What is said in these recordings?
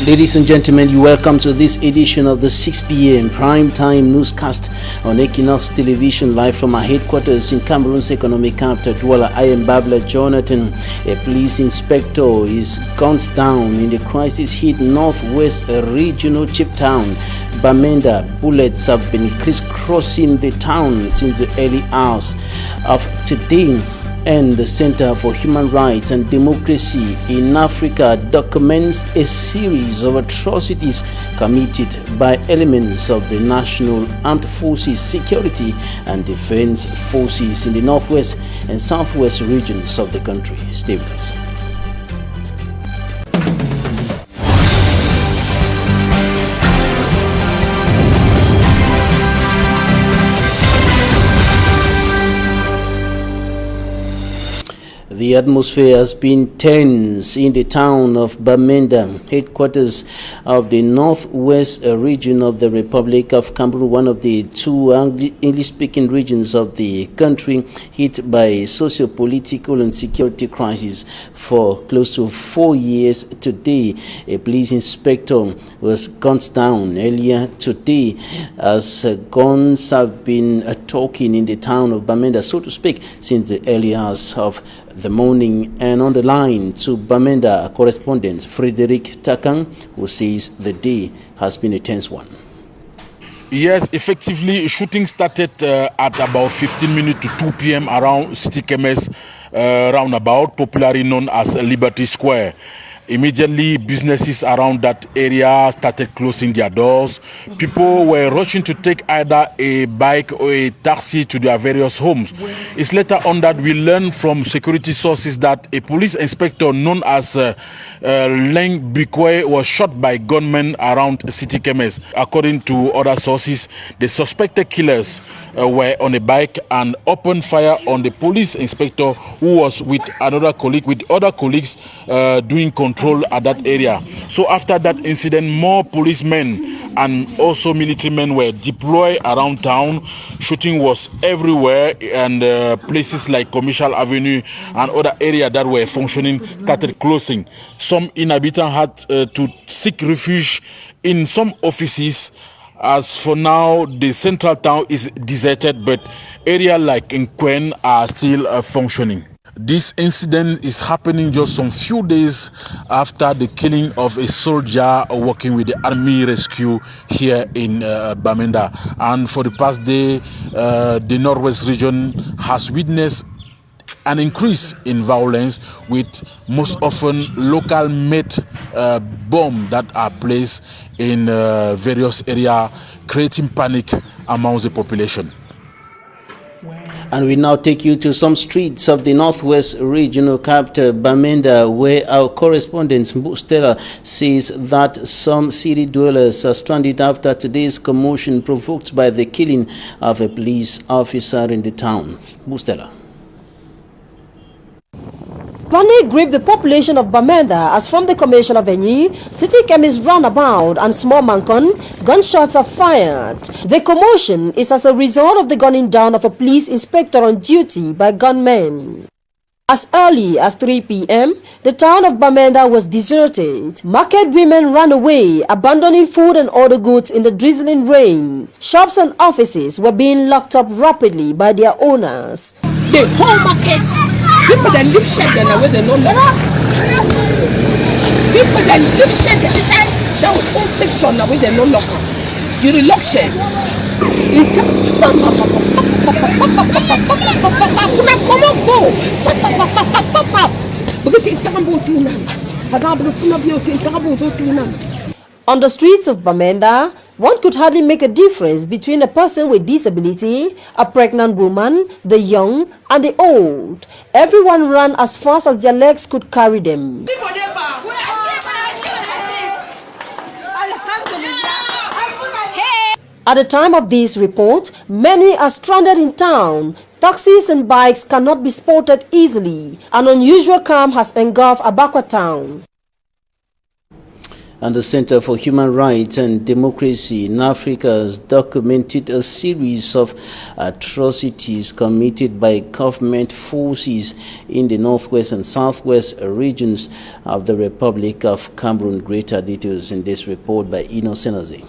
Ladies and gentlemen, you welcome to this edition of the 6 p.m. prime time newscast on Equinoxe Television, live from our headquarters in Cameroon's economic capital, Douala. I am Babla Jonathan. A police inspector is gunned down in the crisis-hit northwest regional chip town, Bamenda. Bullets have been crisscrossing the town since the early hours of today. And the Center for Human Rights and Democracy in Africa documents a series of atrocities committed by elements of the National Armed Forces, Security and Defense Forces in the northwest and southwest regions of the country. Stay with us. The atmosphere has been tense in the town of Bamenda, headquarters of the northwest region of the Republic of Cameroon, one of the two English-speaking regions of the country hit by socio-political and security crisis for close to 4 years today. A police inspector was gunned down earlier today as guns have been talking in the town of Bamenda, so to speak, since the early hours of the morning. And on the line to Bamenda correspondent Frederick Takang, who says the day has been a tense one. Yes, effectively, shooting started at about 15 minutes to 2 p.m. around City Chemist roundabout, popularly known as Liberty Square. Immediately, businesses around that area started closing their doors. People were rushing to take either a bike or a taxi to their various homes. It's later on that we learned from security sources that a police inspector known as Leng Bikwe was shot by gunmen around City Chemist. According to other sources, the suspected killers were on a bike and opened fire on the police inspector, who was with other colleagues doing control at that area. So after that incident, more policemen and also military men were deployed around town. Shooting was everywhere, and places like Commercial Avenue and other areas that were functioning started closing. Some inhabitants had to seek refuge in some offices. As for now, the central town is deserted, but areas like Nkwen are still functioning. This incident is happening just some few days after the killing of a soldier working with the army rescue here in Bamenda. And for the past day, the northwest region has witnessed an increase in violence, with most often local made bombs that are placed in various areas, creating panic amongst the population. And we now take you to some streets of the northwest regional capital, Bamenda, where our correspondent Stella says that some city dwellers are stranded after today's commotion provoked by the killing of a police officer in the town. Stella. Panic gripped the population of Bamenda as from the Commercial Avenue, City Chemist roundabout and Small Mancon, gunshots are fired. The commotion is as a result of the gunning down of a police inspector on duty by gunmen. As early as 3 p.m., the town of Bamenda was deserted. Market women ran away, abandoning food and other goods in the drizzling rain. Shops and offices were being locked up rapidly by their owners. The whole market, people that live shed and away they no longer. People that live shed inside that whole section away they no longer. You relock shed. On the streets of Bamenda, one could hardly make a difference between a person with disability, a pregnant woman, the young, and the old. Everyone ran as fast as their legs could carry them. At the time of this report, many are stranded in town. Taxis and bikes cannot be spotted easily. An unusual calm has engulfed Abakwa town. And the Center for Human Rights and Democracy in Africa has documented a series of atrocities committed by government forces in the northwest and southwest regions of the Republic of Cameroon. Greater details in this report by Equinoxe Tv.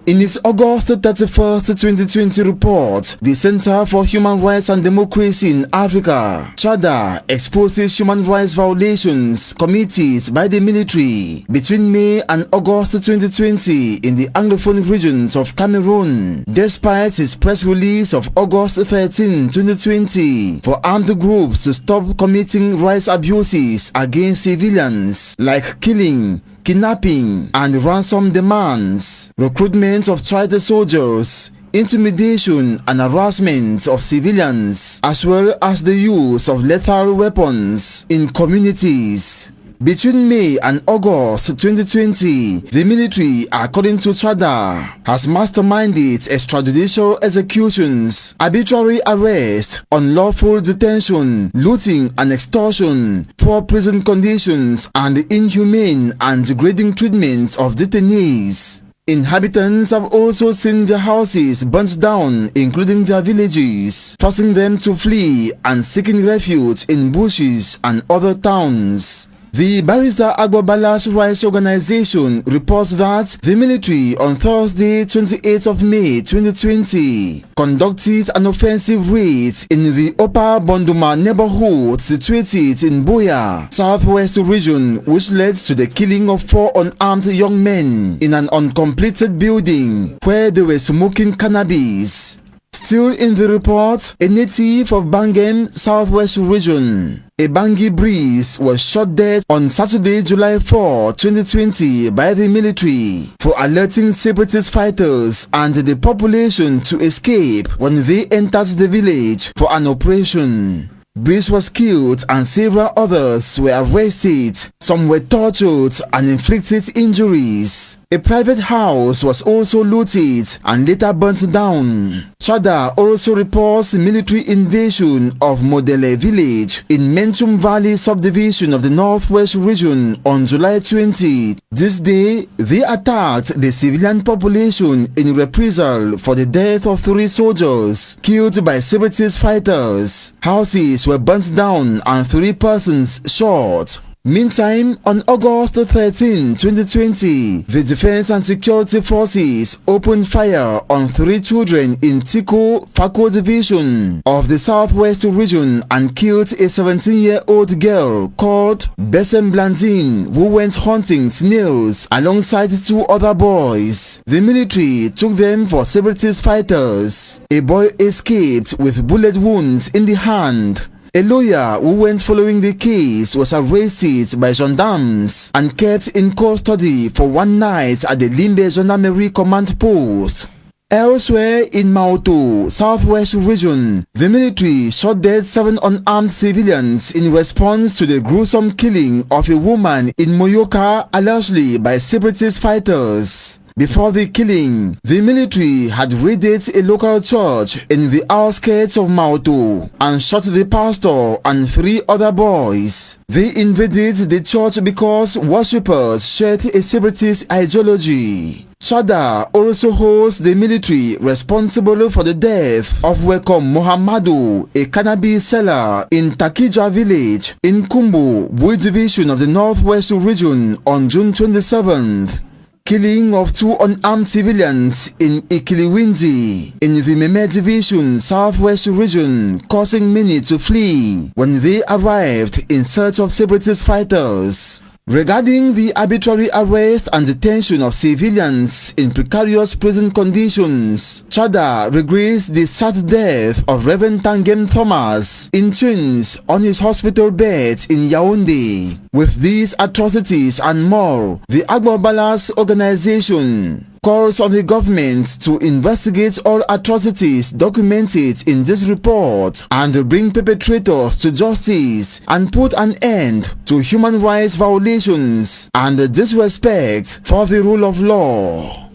In its August 31st, 2020 report, the Center for Human Rights and Democracy in Africa, CHADA, exposes human rights violations committed by the military between May and August 2020 in the Anglophone regions of Cameroon, despite its press release of August 13, 2020 for armed groups to stop committing rights abuses against civilians like killing, kidnapping and ransom demands, recruitment of child soldiers, intimidation and harassment of civilians, as well as the use of lethal weapons in communities. Between May and August 2020, the military, according to CHADA, has masterminded extrajudicial executions, arbitrary arrest, unlawful detention, looting and extortion, poor prison conditions, and inhumane and degrading treatment of detainees. Inhabitants have also seen their houses burnt down, including their villages, forcing them to flee and seeking refuge in bushes and other towns. The Barrister Agbabalas Rights Organization reports that the military on Thursday, 28th of May 2020, conducted an offensive raid in the Upper Bonduma neighborhood situated in Boya, southwest region, which led to the killing of 4 unarmed young men in an uncompleted building where they were smoking cannabis. Still in the report, a native of Bangem, southwest region, Ebangi Breeze, was shot dead on Saturday, July 4, 2020 by the military for alerting separatist fighters and the population to escape when they entered the village for an operation. Breeze was killed and several others were arrested. Some were tortured and inflicted injuries. A private house was also looted and later burnt down. CHADA also reports military invasion of Modele village in Menchum Valley subdivision of the Northwest region on July 20. This day, they attacked the civilian population in reprisal for the death of 3 soldiers killed by separatist fighters. Houses were burnt down and 3 persons shot. Meantime, on August 13, 2020, the Defense and Security Forces opened fire on 3 children in Tiko, Fako Division of the Southwest region and killed a 17-year-old girl called Besem Blandine, who went hunting snails alongside 2 other boys. The military took them for separatist fighters. A boy escaped with bullet wounds in the hand. A lawyer who went following the case was arrested by gendarmes and kept in custody for 1 night at the Limbe Gendarmerie Command Post. Elsewhere in Mauto, southwest region, the military shot dead 7 unarmed civilians in response to the gruesome killing of a woman in Moyoka, allegedly by separatist fighters. Before the killing, the military had raided a local church in the outskirts of Mauto and shot the pastor and 3 other boys. They invaded the church because worshippers shared a separatist ideology. CHADA also holds the military responsible for the death of Welcome Mohamadu, a cannabis seller in Takija village in Kumbu, Bui division of the Northwest region on June 27th. Killing of 2 unarmed civilians in Ikiliwinzi in the Meme Division Southwest region, causing many to flee when they arrived in search of separatist fighters. Regarding the arbitrary arrest and detention of civilians in precarious prison conditions, CHADA regrets the sad death of Reverend Tangem Thomas in chains on his hospital bed in Yaoundé. With these atrocities and more, the Agbabalas organization calls on the government to investigate all atrocities documented in this report and bring perpetrators to justice and put an end to human rights violations and disrespect for the rule of law.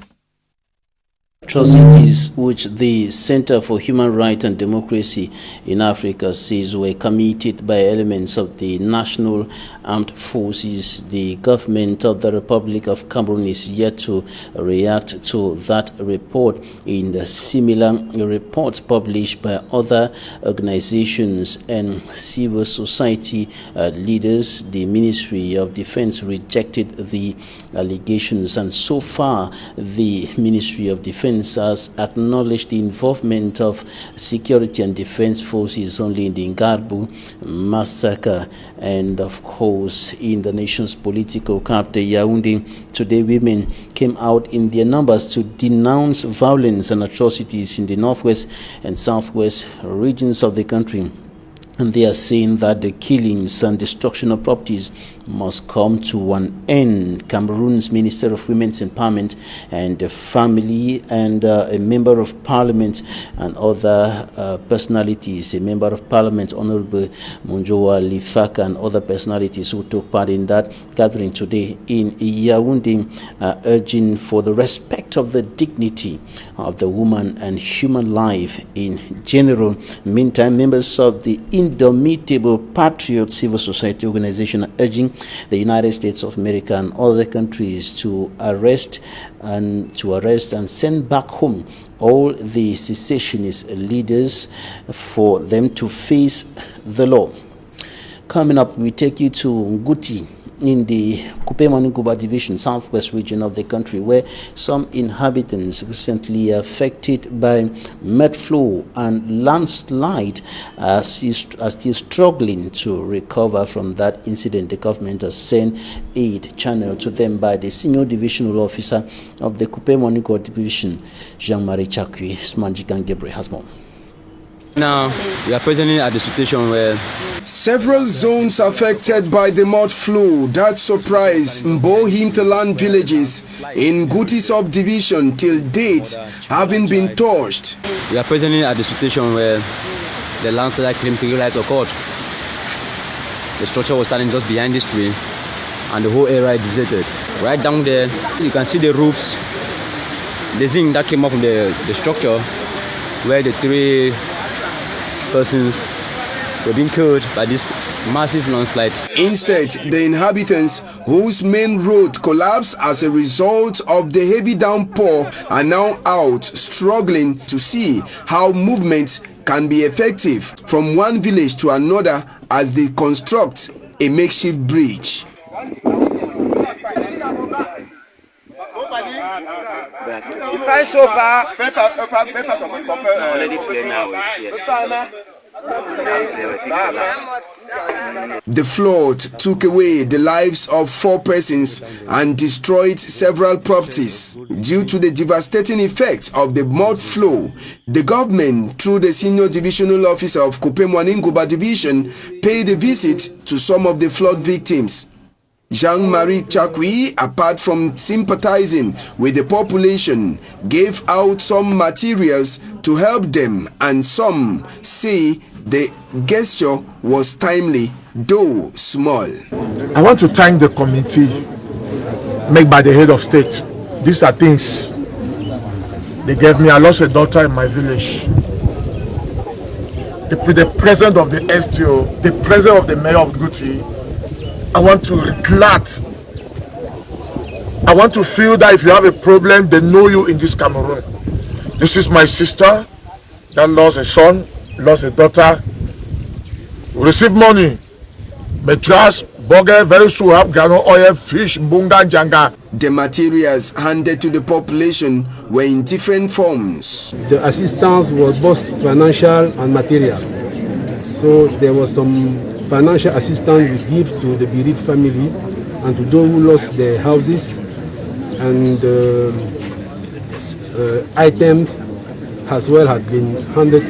Atrocities which the Center for Human Rights and Democracy in Africa says were committed by elements of the National Armed Forces. The government of the Republic of Cameroon is yet to react to that report. In the similar reports published by other organizations and civil society leaders, the Ministry of Defense rejected the allegations, and so far the Ministry of Defense has acknowledged the involvement of security and defense forces only in the Ngarbu massacre and of course in the nation's political capital Yaoundé. Today women came out in their numbers to denounce violence and atrocities in the northwest and southwest regions of the country. And they are saying that the killings and destruction of properties must come to an end. Cameroon's Minister of Women's Empowerment and Family and a member of parliament and other personalities, a member of parliament, Honorable Monjowa Lifaka, and other personalities who took part in that gathering today in Yaoundé, urging for the respect of the dignity of the woman and human life in general. Meantime, members of the Indomitable Patriot civil society organization are urging the United States of America and other countries to arrest and send back home all the secessionist leaders for them to face the law. Coming up, we take you to Nguti in the Kupe-Maninguba division, southwest region of the country, where some inhabitants recently affected by mud flow and landslide are still struggling to recover from that incident. The government has sent aid channeled to them by the senior divisional officer of the Kupe-Maninguba division, Jean-Marie Chakwi. Smanjikan Gabriel has more. Now, we are presently at the situation where several zones affected by the mud flow that surprised Mbo hinterland villages in Nguti subdivision till date haven't been touched. We are presently at the situation where the landslide claim rights occurred. The structure was standing just behind this tree and the whole area is deserted. Right down there, you can see the roofs, the zinc that came off from the structure where the three persons were being killed by this massive landslide. Instead, the inhabitants whose main road collapsed as a result of the heavy downpour are now out struggling to see how movement can be effective from one village to another as they construct a makeshift bridge. The flood took away the lives of 4 persons and destroyed several properties. Due to the devastating effects of the mud flow, the government, through the senior divisional officer of Kupe-Maninguba division, paid a visit to some of the flood victims. Jean-Marie Chakwi, apart from sympathizing with the population, gave out some materials to help them, and some say the gesture was timely, though small. I want to thank the committee made by the head of state. These are things they gave me. I lost a daughter in my village. The president of the STO, the president of the mayor of Nguti, I want to relax. I want to feel that if you have a problem, they know you in this Cameroon. This is my sister that lost a son, lost a daughter. We receive money. Matras, burger, very soon have grano oil, fish, mbunga, janga. The materials handed to the population were in different forms. The assistance was both financial and material. So there was some financial assistance we give to the bereaved family and to those who lost their houses, and items as well had been handed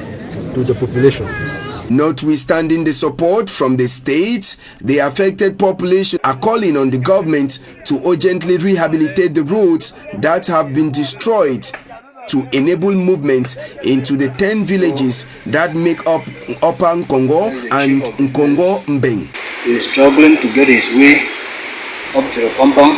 to the population. Notwithstanding the support from the state, the affected population are calling on the government to urgently rehabilitate the roads that have been destroyed to enable movement into the 10 villages that make up Upper Nkongo and Nkongo Mbeng. He is struggling to get his way up to the compound.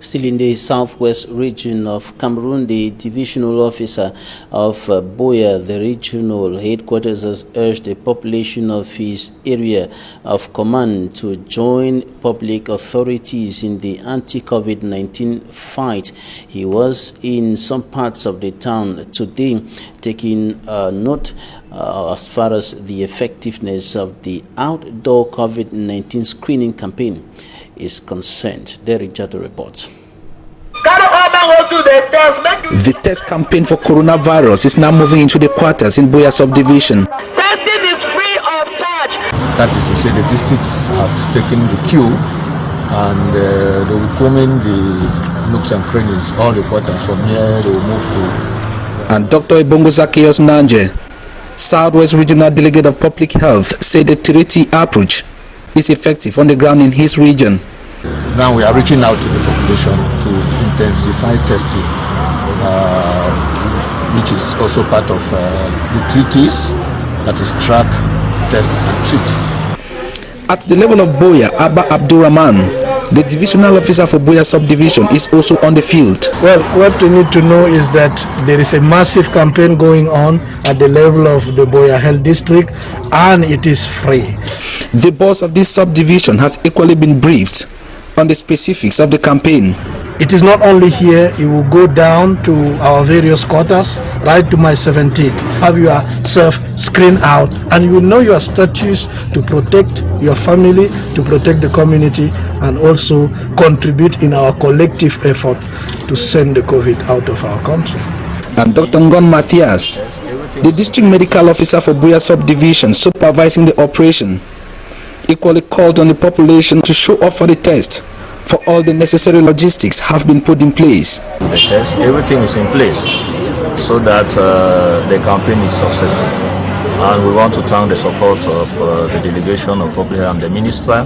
Still in the southwest region of Cameroon, the divisional officer of Boya, the regional headquarters, has urged the population of his area of command to join public authorities in the anti-COVID-19 fight. He was in some parts of the town today taking note as far as the effectiveness of the outdoor COVID-19 screening campaign is concerned. Derek Jato reports. The test campaign for coronavirus is now moving into the quarters in Boya subdivision. Testing is free of charge. That is to say, the districts have taken the cue and they will come in the nooks and crannies, all the quarters. From here they will move to. And Dr. Ibongo Zacchaeus Nanje, Southwest Regional Delegate of Public Health, said the Tiriti approach is effective on the ground in his region. Now we are reaching out to the population to intensify testing, which is also part of the treaties, that is track, test and treat. At the level of Boya, Abba Abdurrahman, the divisional officer for Boya subdivision, is also on the field. Well, what we need to know is that there is a massive campaign going on at the level of the Boya Health District, and it is free. The boss of this subdivision has equally been briefed on the specifics of the campaign. It is not only here, it will go down to our various quarters, right to my 17th. Have yourself screened out, and you will know your status to protect your family, to protect the community, and also contribute in our collective effort to send the COVID out of our country. And Dr. Ngon Matthias, the district medical officer for Boya subdivision supervising the operation, equally called on the population to show up for the test, for all the necessary logistics have been put in place. The test, everything is in place so that the campaign is successful. And we want to thank the support of the delegation of Public Health and the Minister,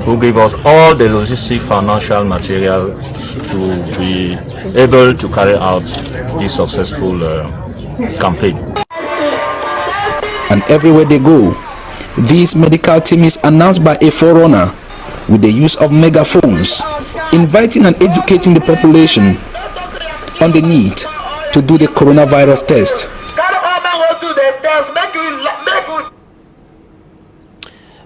who gave us all the logistic financial material to be able to carry out this successful campaign. And everywhere they go, this medical team is announced by a forerunner with the use of megaphones, inviting and educating the population on the need to do the coronavirus test.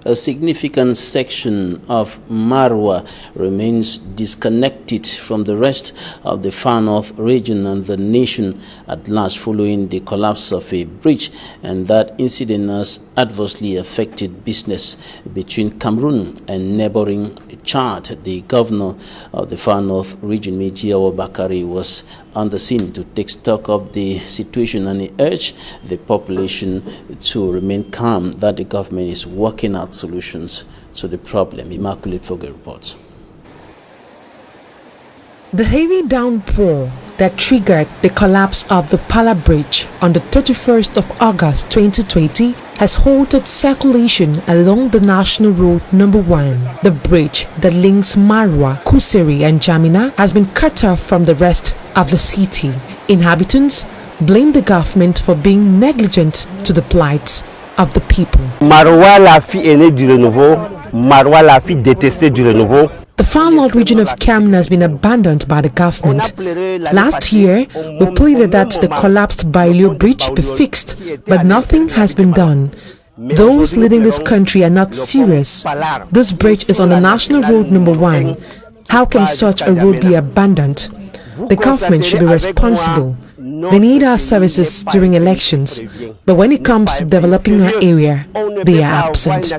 A significant section of Marwa remains disconnected from the rest of the far north region and the nation at large following the collapse of a bridge, and that incident has adversely affected business between Cameroon and neighboring Chad. The governor of the far north region, Mijiawa Bakari, was on the scene to take stock of the situation, and he urged the population to remain calm, that the government is working out solutions to the problem. Immaculate Fogle reports. The heavy downpour that triggered the collapse of the Pala Bridge on the 31st of August 2020 has halted circulation along the National Road Number 1. The bridge that links Marwa, Kuseri and Jamina has been cut off from the rest of the city. Inhabitants blame the government for being negligent to the plight of the people. Marwa, la fille aînée du renouveau, Marwa, la fille détestée du renouveau. The far north region of Cameroon has been abandoned by the government. Last year, we pleaded that the collapsed Bailio Bridge be fixed, but nothing has been done. Those leading this country are not serious. This bridge is on the National Road Number 1. How can such a road be abandoned? The government should be responsible. They need our services during elections, but when it comes to developing our area, they are absent.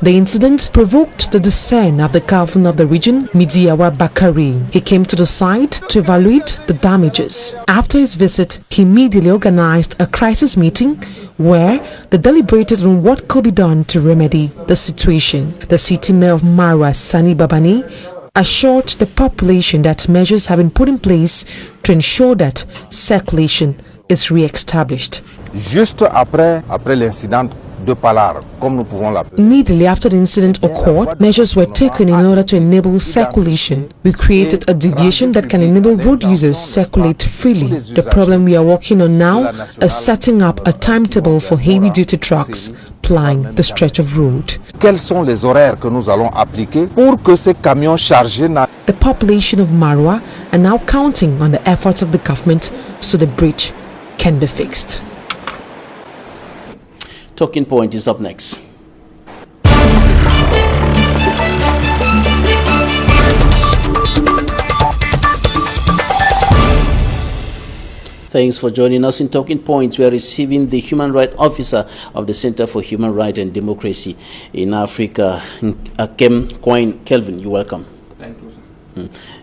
The incident provoked the dissent of the governor of the region, Mijiawa Bakari. He came to the site to evaluate the damages. After his visit, he immediately organized a crisis meeting where they deliberated on what could be done to remedy the situation. The city mayor of Marwa, Sani Babani, assured the population that measures have been put in place to ensure that circulation is re-established. Juste après l'incident de Palar, comme nous pouvons l'appeler. Immediately after the incident occurred, measures were taken in order to enable circulation. We created a deviation that can enable road users circulate freely. The problem we are working on now is setting up a timetable for heavy-duty trucks, plying the stretch of road. Quels sont les horaires que nous allons appliquer pour que ces camions chargés The population of Marwa are now counting on the efforts of the government so the bridge can be fixed. Talking Point is up next. Thanks for joining us in Talking Points. We are receiving the Human Rights Officer of the Center for Human Rights and Democracy in Africa, Kelvin. You're welcome. Thank you, sir.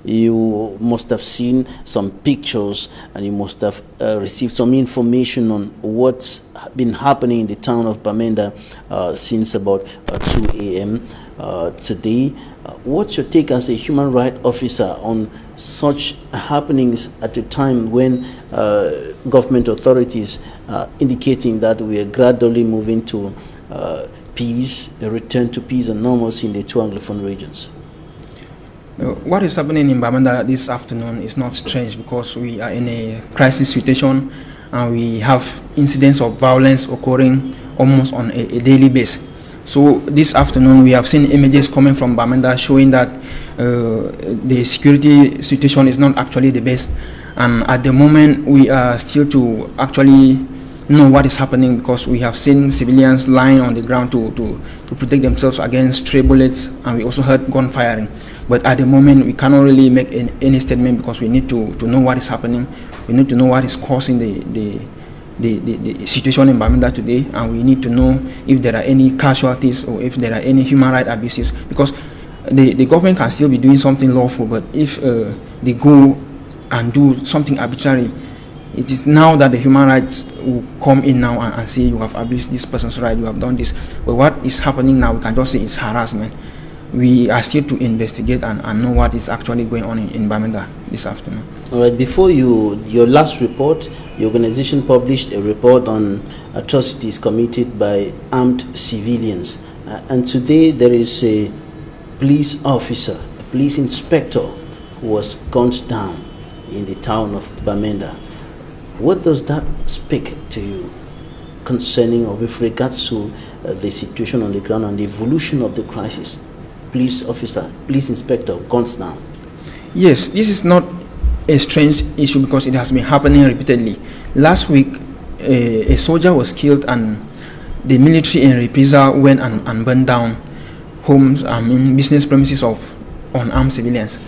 You must have seen some pictures and you must have received some information on what's been happening in the town of Bamenda since about 2 a.m. Today. What's your take as a human rights officer on such happenings at a time when government authorities are indicating that we are gradually moving to peace, a return to peace and normalcy in the two Anglophone regions? What is happening in Bamenda this afternoon is not strange because we are in a crisis situation and we have incidents of violence occurring almost on a daily basis. So this afternoon we have seen images coming from Bamenda showing that the security situation is not actually the best, and at the moment we are still to actually know what is happening because we have seen civilians lying on the ground to protect themselves against stray bullets, and we also heard gun firing. But at the moment we cannot really make any statement because we need to know what is happening. We need to know what is causing the situation in Bamenda today, and we need to know if there are any casualties or if there are any human rights abuses, because the government can still be doing something lawful, but if they go and do something arbitrary, it is now that the human rights will come in now and say you have abused this person's right, you have done this. But what is happening now, we can just say it's harassment. We are still to investigate and know what is actually going on in Bamenda this afternoon. All right, before your last report, the organization published a report on atrocities committed by armed civilians. And today there is a police officer, a police inspector who was gunned down in the town of Bamenda. What does that speak to you concerning or with regards to the situation on the ground and the evolution of the crisis? Police officer, police inspector guns down. Yes, this is not a strange issue because it has been happening repeatedly. Last week, a soldier was killed and the military in reprisal went and burned down homes, business premises of unarmed civilians.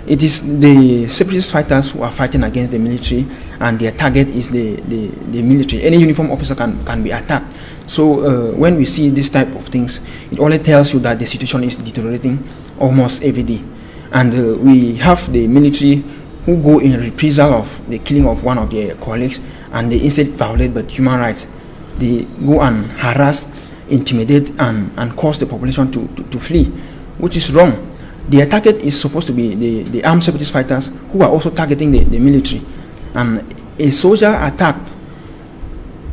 It is the separatist fighters who are fighting against the military, and their target is the military. Any uniform officer can be attacked. So when we see this type of things, it only tells you that the situation is deteriorating almost every day. And we have the military who go in reprisal of the killing of one of their colleagues, and they instead violate but human rights. They go and harass, intimidate, and cause the population to flee, which is wrong. Their target is supposed to be the armed separatist fighters who are also targeting the military. And a soldier attacked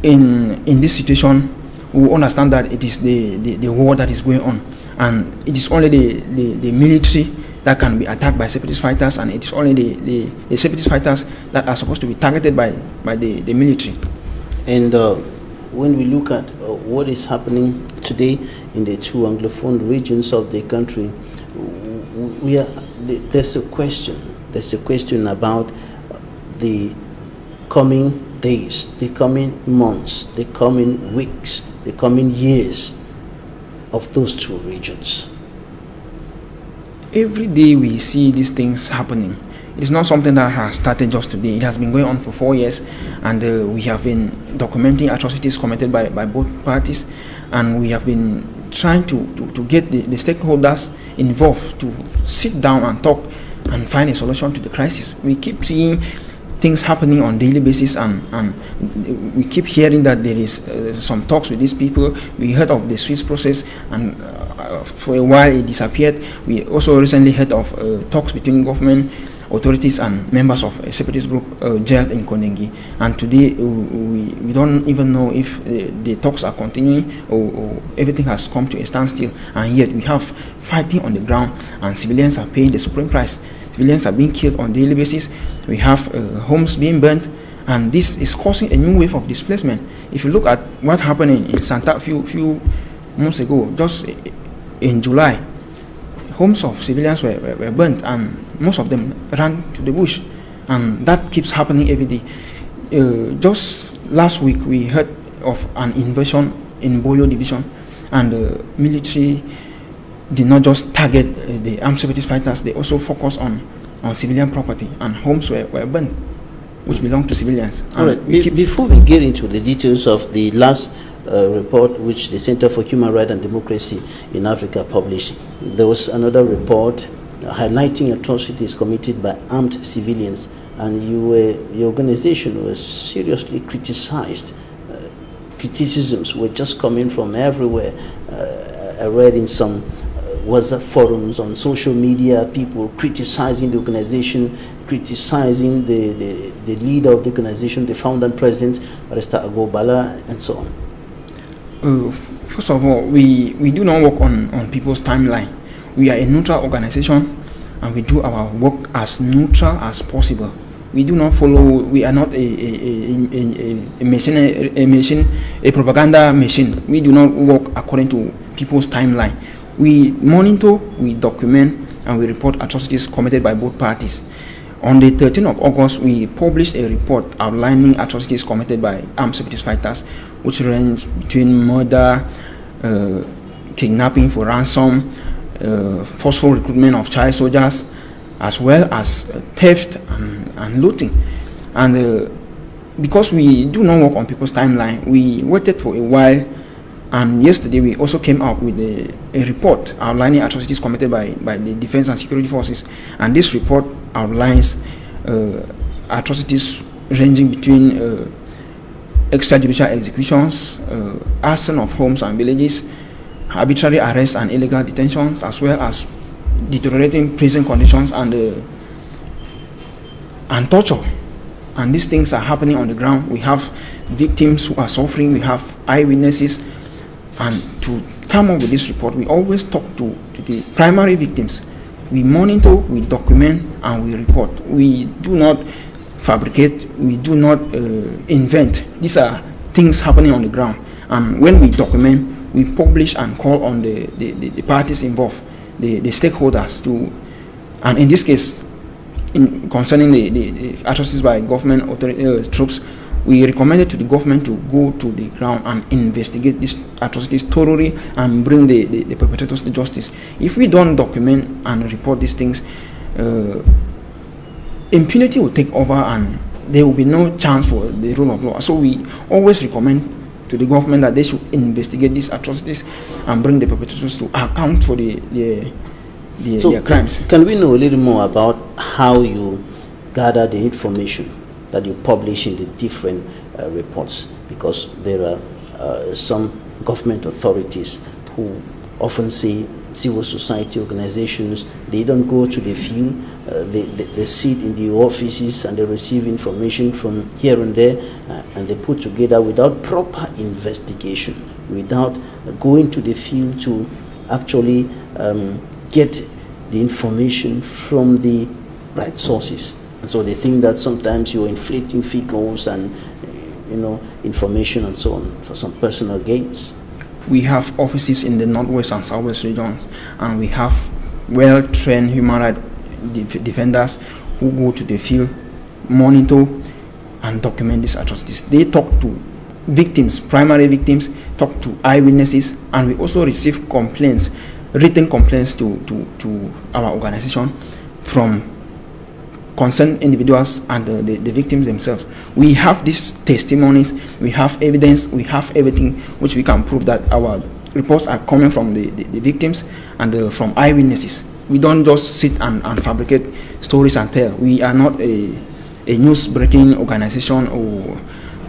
in this situation will understand that it is the war that is going on, and it is only the military that can be attacked by separatist fighters, and it is only the separatist fighters that are supposed to be targeted by the military. And when we look at what is happening today in the two Anglophone regions of the country, there's a question about the coming days, the coming months, the coming weeks, the coming years of those two regions. Every day we see these things happening. It's not something that has started just today. It has been going on for 4 years, and we have been documenting atrocities committed by both parties, and we have been trying to get the stakeholders involved to sit down and talk and find a solution to the crisis. We keep seeing things happening on a daily basis, and we keep hearing that there is some talks with these people. We heard of the Swiss process, and for a while it disappeared. We also recently heard of talks between government authorities and members of a separatist group jailed in Konengi, and today we don't even know if the talks are continuing or everything has come to a standstill, and yet we have fighting on the ground and civilians are paying the supreme price. Civilians are being killed on a daily basis. We have homes being burnt, and this is causing a new wave of displacement. If you look at what happened in Santa few months ago, just in July, homes of civilians were burnt, and most of them ran to the bush, and that keeps happening every day. Just last week we heard of an invasion in Boyo division, and the military did not just target the armed separatist fighters, they also focused on civilian property, and homes were burnt which belong to civilians. All right. Before we get into the details of the last report which the Center for Human Rights and Democracy in Africa published, there was another report highlighting atrocities committed by armed civilians, and your organization was seriously criticized. Criticisms were just coming from everywhere. I read in some WhatsApp forums, on social media, people criticizing the organization, criticizing the leader of the organization, the founder and president, Barrister Agobala, and so on. First of all, we do not work on people's timeline. We are a neutral organization, and we do our work as neutral as possible. We do not follow. We are not a machine, a propaganda machine. We do not work according to people's timeline. We monitor, we document, and we report atrocities committed by both parties. On the 13th of August, we published a report outlining atrocities committed by armed separatist fighters, which range between murder, kidnapping for ransom, forceful recruitment of child soldiers, as well as theft and looting. And because we do not work on people's timeline, we waited for a while, and yesterday we also came out with a report outlining atrocities committed by the defense and security forces. And this report outlines atrocities ranging between extrajudicial executions, arson of homes and villages, arbitrary arrests and illegal detentions, as well as deteriorating prison conditions and torture. And these things are happening on the ground. We have victims who are suffering, we have eyewitnesses. And to come up with this report, we always talk to the primary victims. We monitor, we document, and we report. We do not fabricate, we do not invent. These are things happening on the ground. And when we document, we publish and call on the parties involved, the stakeholders to, and in this case, concerning the atrocities by government troops, we recommended to the government to go to the ground and investigate these atrocities thoroughly and bring the perpetrators to justice. If we don't document and report these things, impunity will take over and there will be no chance for the rule of law. So we always recommend to the government that they should investigate these atrocities and bring the perpetrators to account for their crimes. Can we know a little more about how you gather the information that you publish in the different reports? Because there are some government authorities who often say civil society organizations, they don't go to the field, they sit in the offices and they receive information from here and there, and they put together without proper investigation, without going to the field to actually get the information from the right sources. And so they think that sometimes you're inflating figures and information and so on for some personal gains. We have offices in the northwest and southwest regions, and we have well-trained human rights defenders who go to the field, monitor and document these atrocities. They talk to victims, primary victims, talk to eyewitnesses, and we also receive complaints, written complaints to our organization from concerned individuals and the victims themselves. We have these testimonies, we have evidence, we have everything which we can prove that our reports are coming from the victims and from eyewitnesses. We don't just sit and fabricate stories and tell. We are not a news-breaking organization, or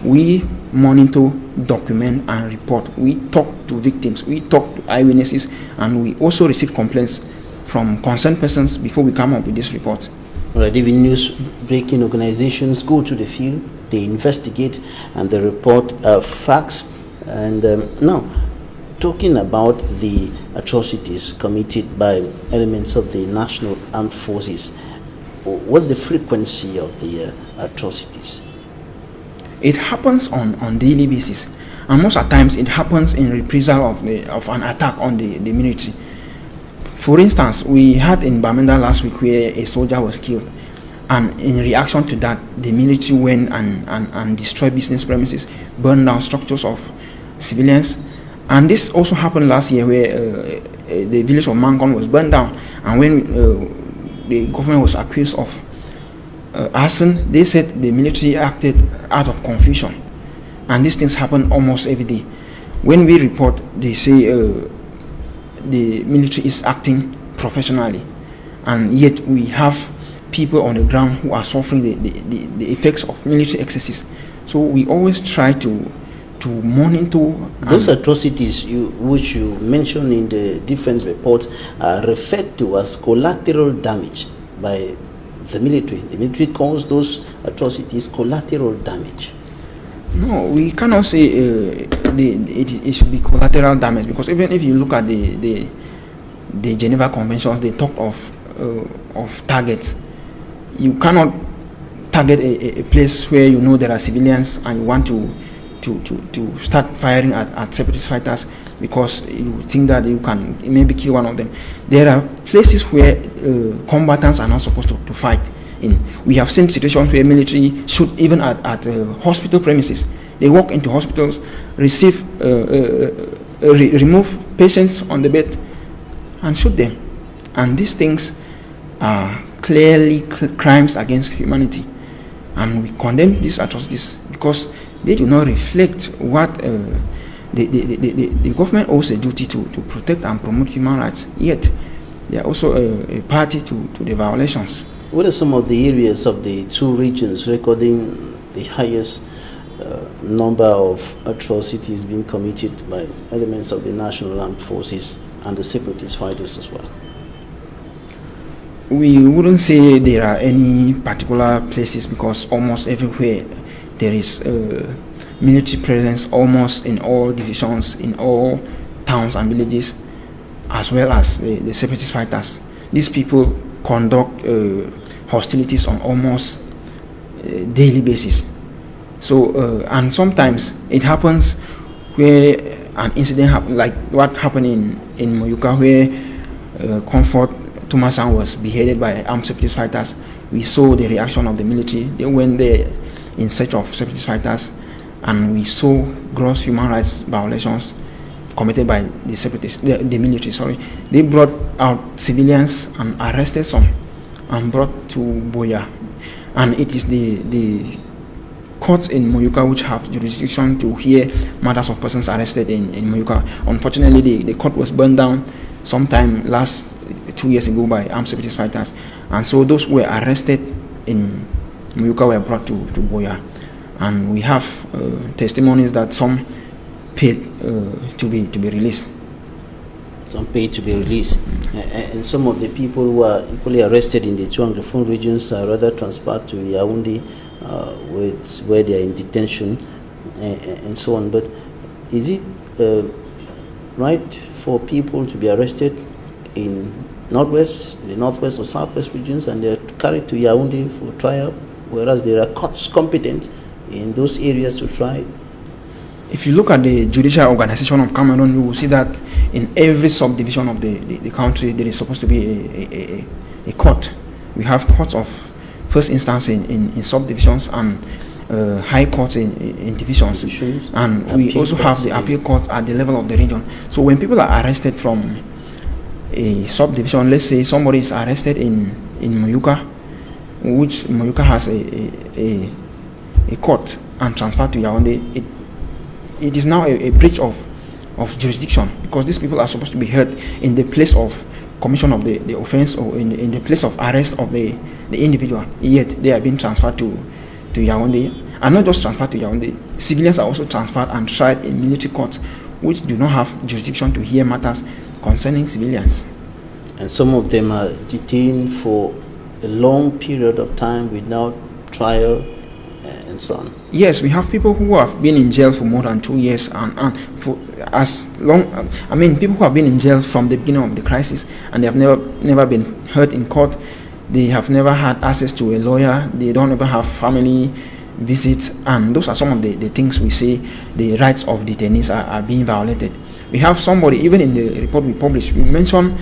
we monitor, document and report. We talk to victims, we talk to eyewitnesses, and we also receive complaints from concerned persons before we come up with these reports. Right, even news-breaking organizations go to the field, they investigate, and they report facts. And now, talking about the atrocities committed by elements of the National Armed Forces, what's the frequency of the atrocities? It happens on daily basis, and most of the times it happens in reprisal of an attack on the military. For instance, we had in Bamenda last week where a soldier was killed, and in reaction to that, the military went and destroyed business premises, burned down structures of civilians. And this also happened last year where the village of Mankon was burned down, and when the government was accused of arson, they said the military acted out of confusion. And these things happen almost every day. When we report, they say the military is acting professionally, and yet we have people on the ground who are suffering the effects of military excesses. So we always try to monitor those atrocities which you mentioned in the different reports are referred to as collateral damage by the military. The military calls those atrocities collateral damage. No, we cannot say it should be collateral damage, because even if you look at the Geneva Conventions, they talk of targets. You cannot target a place where you know there are civilians and you want to start firing at separatist fighters because you think that you can maybe kill one of them. There are places where combatants are not supposed to fight in. We have seen situations where military shoot even at hospital premises. They walk into hospitals, remove patients on the bed and shoot them. And these things are clearly crimes against humanity. And we condemn these atrocities because they do not reflect what the government owes a duty to protect and promote human rights. Yet, they are also a party to the violations. What are some of the areas of the two regions recording the highest number of atrocities being committed by elements of the National Armed Forces and the separatist fighters as well? We wouldn't say there are any particular places, because almost everywhere there is military presence, almost in all divisions, in all towns and villages, as well as the separatist fighters. These people conduct hostilities on almost daily basis. So and sometimes it happens where an incident happens, like what happened in Moyuka, where Comfort Tumasan was beheaded by armed separatist fighters. We saw the reaction of the military. They went there in search of separatist fighters, and we saw gross human rights violations committed by the separatists, the military. Sorry, they brought out civilians and arrested some, and brought to Boya, and it is the courts in Moyuka which have jurisdiction to hear matters of persons arrested in Moyuka. Unfortunately, the court was burned down sometime last 2 years ago by armed separatist fighters, and so those who were arrested in Moyuka were brought to Boya, and we have testimonies that some paid to be released. Some paid to be released, and some of the people who are equally arrested in the two Anglophone regions are rather transferred to Yaoundé, where they are in detention, and so on. But is it right for people to be arrested in the northwest or southwest regions, and they're carried to Yaoundé for trial, whereas there are courts competent in those areas to try? If you look at the judicial organization of Cameroon, you will see that in every subdivision of the country there is supposed to be a court. We have courts of first instance in subdivisions and high courts in divisions, and we also have the appeal court at the level of the region. So when people are arrested from a subdivision, let's say somebody is arrested in Moyuka, which Moyuka has a court, and transferred to Yaoundé, it is now a breach of jurisdiction, because these people are supposed to be heard in the place of commission of the offense, or in the place of arrest of the individual, yet they are being transferred to Yaoundé. And not just transferred to Yaoundé, civilians are also transferred and tried in military courts, which do not have jurisdiction to hear matters concerning civilians. And some of them are detained for a long period of time without trial and so on. Yes, we have people who have been in jail for more than 2 years, and for as long, I mean, people who have been in jail from the beginning of the crisis, and they have never been heard in court. They have never had access to a lawyer. They don't ever have family visits, and those are some of the things we say the rights of detainees are being violated. We have somebody, even in the report we published, we mentioned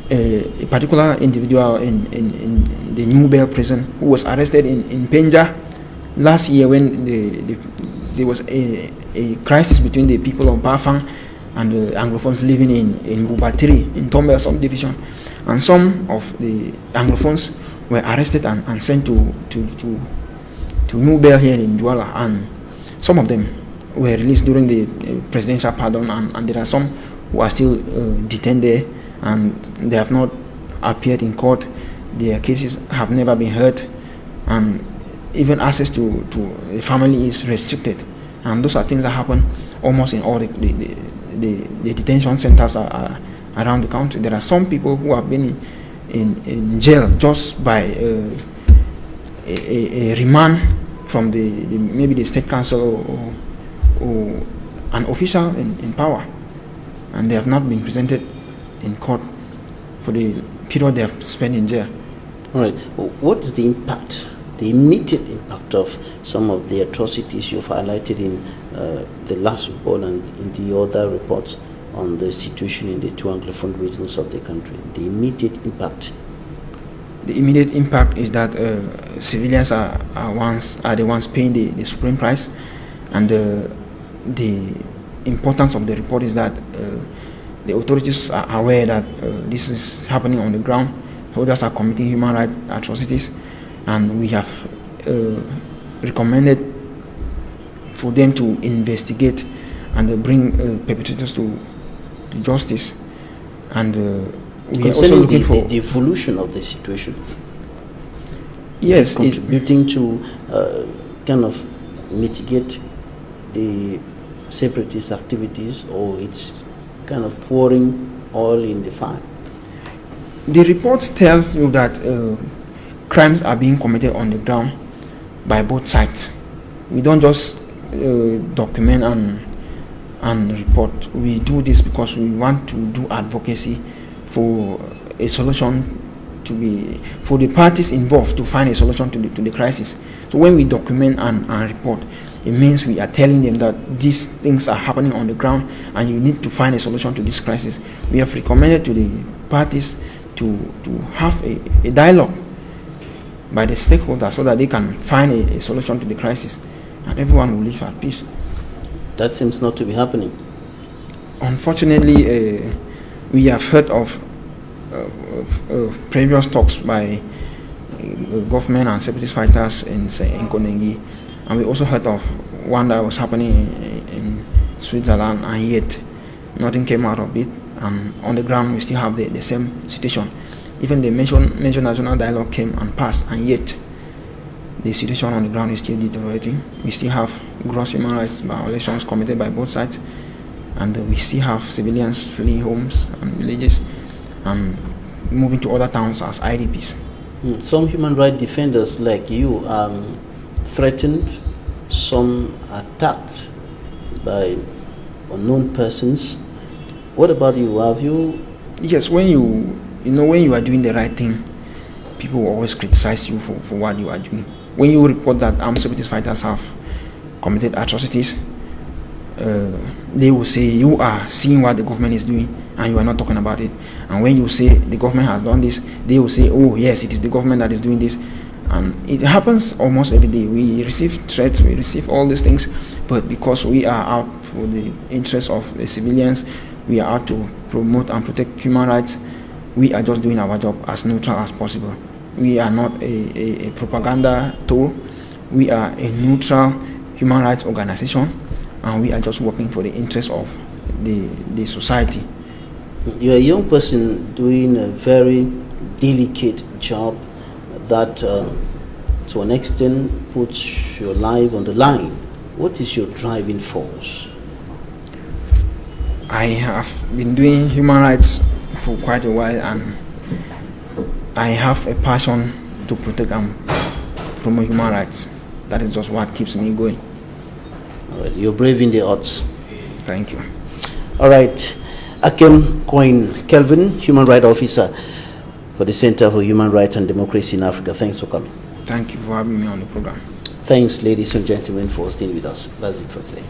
a particular individual in the New Bell prison who was arrested in Penja last year when there was a crisis between the people of Bafang and the Anglophones living in Bubatiri in Tombel subdivision, and some of the Anglophones were arrested and sent to New Bell here in Douala, and some of them were released during the presidential pardon, and there are some who are still detained there, and they have not appeared in court. Their cases have never been heard, and even access to the family is restricted. And those are things that happen almost in all the detention centers around the country. There are some people who have been in jail just by a remand from maybe the state council or an official in power, and they have not been presented in court for the period they have spent in jail. All right. What is the impact, the immediate impact of some of the atrocities you've highlighted in the last report and in the other reports on the situation in the two Anglophone regions of the country? The immediate impact. The immediate impact is that civilians are the ones paying the supreme price, and the importance of the report is that the authorities are aware that this is happening on the ground. Soldiers are committing human rights atrocities, and we have recommended for them to investigate and bring perpetrators to justice. And we are also looking for the evolution of the situation. Yes, contributing to kind of mitigate the separatist activities, or it's kind of pouring oil in the fire. The report tells you that crimes are being committed on the ground by both sides. We don't just document and report. We do this because we want to do advocacy for a solution for the parties involved to find a solution to the crisis. So when we document and report, it means we are telling them that these things are happening on the ground and you need to find a solution to this crisis. We have recommended to the parties to have a dialogue by the stakeholders so that they can find a solution to the crisis and everyone will live at peace. That seems not to be happening. Unfortunately, we have heard of previous talks by government and separatist fighters in Konengi, and we also heard of one that was happening in Switzerland, and yet nothing came out of it. And on the ground we still have the same situation. Even the major national dialogue came and passed, and yet the situation on the ground is still deteriorating. We still have gross human rights violations committed by both sides, and we still have civilians fleeing homes and villages and moving to other towns as IDPs. Some human rights defenders like you are threatened, some attacked by unknown persons. What about you? Have you? Yes, when you are doing the right thing, people will always criticize you for what you are doing. When you report that armed separatist fighters have committed atrocities, they will say you are seeing what the government is doing and you are not talking about it. And when you say the government has done this, they will say, oh yes, it is the government that is doing this. And it happens almost every day. We receive threats, we receive all these things, but because we are out for the interests of the civilians, we are out to promote and protect human rights, we are just doing our job as neutral as possible. We are not a propaganda tool. We are a neutral human rights organization, and we are just working for the interests of the society. You're a young person doing a very delicate job that to an extent puts your life on the line. What is your driving force? I have been doing human rights for quite a while, and I have a passion to protect and promote human rights. That is just what keeps me going. All right, you're braving the odds. Thank you. All right, Akem Coin Kelvin, Human Rights Officer for the Center for Human Rights and Democracy in Africa. Thanks for coming. Thank you for having me on the program. Thanks, ladies and gentlemen, for staying with us. That's it for today.